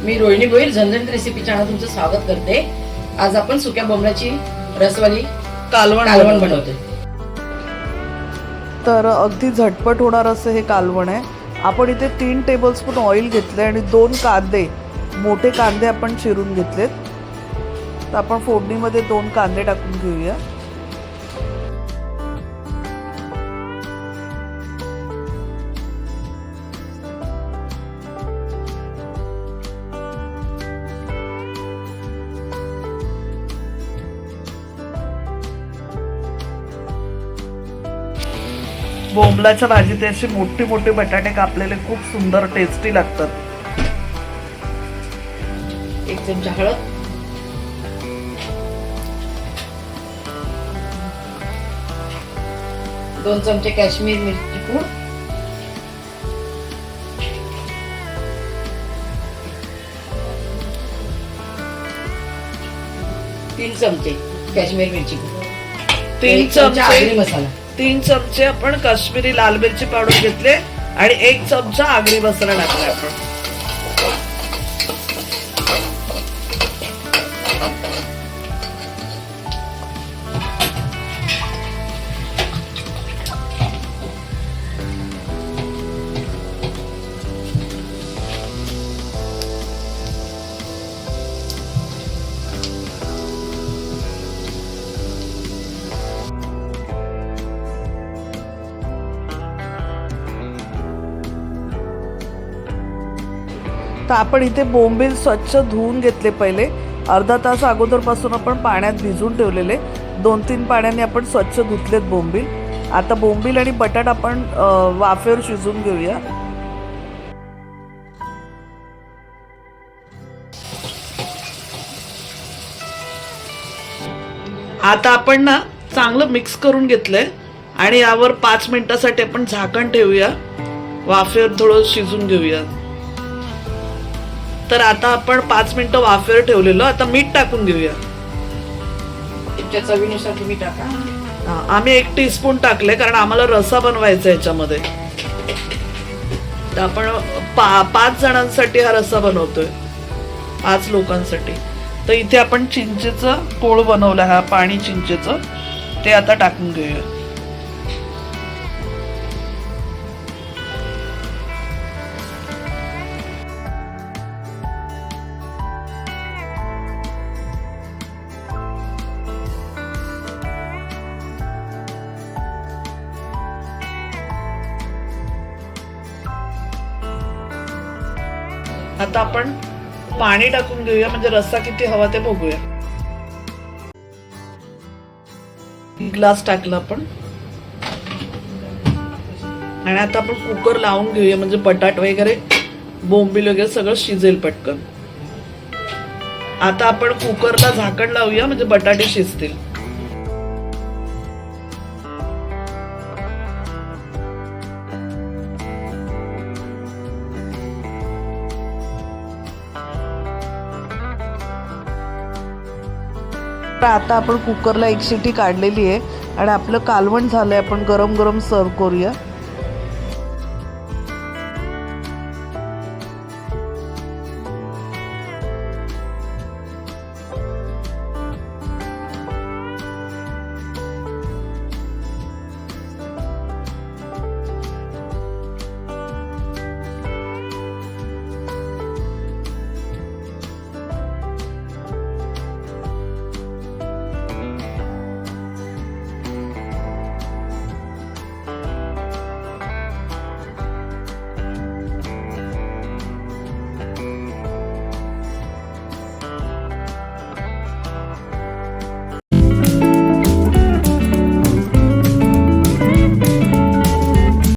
मी रोहिणी गोयल झणझणीत recipe channel तुमचं स्वागत करते। आज आपण सुक्या बोंबलाची रसवाली कालवण बनवतोय। तर अगदी झटपट होणार असं हे कालवण आहे। आपण इथे 3 टेबलस्पून ऑइल घेतले आणि 2 कांदे, मोठे कांदे आपण चिरून घेतलेत। तर आपण फोडणीमध्ये 2 कांदे टाकून घेऊया। बोंबलाच्या भाजीत असे मोठे मोठे बटाटे कापलेले खूप सुंदर टेस्टी लागतात। 1 चमचा हळद, 2 चमचे काश्मीर मिरची पूड, 3 चमचे काश्मीर मिरची पूड, 3 चमचे आगरी मसाला, 3 चमचे आपण काश्मीरी लाल मिरची पावडर घेतले आणि 1 चमचा आगरी मसाला टाकला आपण। तर आपण इथे बोंबील स्वच्छ धुवून घेतले। पहिले अर्धा तास अगोदरपासून आपण पाण्यात भिजवून ठेवलेले, 2-3 पाण्याने आपण स्वच्छ धुतलेत बोंबील। आता बोंबील आणि बटाटा आपण वाफेवर शिजवून घेऊया। आता आपण ना चांगलं मिक्स करून घेतलंय आणि यावर 5 मिनिटासाठी आपण झाकण ठेवूया, वाफेवर थोडं शिजून घेऊया। तर आता आपण 5 मिनिटं वाफेवर ठेवलेलं, आता मीठ टाकून घेऊया। तुमच्या चवीनुसार तुम्ही टाका। आम्ही 1 टीस्पून टाकले कारण आम्हाला रस्सा बनवायचा याच्यामध्ये। तर आपण 5 जणांसाठी हा रस्सा बनवतोय, 5 लोकांसाठी। तर इथे आपण चिंचेचं कोळ बनवलं, हा पाणी चिंचेचं, ते आता टाकून घेऊया। आता आपण पाणी टाकून घेऊया, म्हणजे रस्सा किती हवा ते बघूया। ग्लास टाकला आपण आणि आता आपण कुकर लावून घेऊया, म्हणजे बटाट वगैरे, बोंबील वगैरे सगळं शिजेल पटकन। आता आपण कुकरला झाकण लावूया, म्हणजे बटाटे शिजतील। आता आपण कुकरला 1 शिटी काढलेली आहे आणि आपलं कालवण झालंय। आपण गरम गरम सर्व करूया।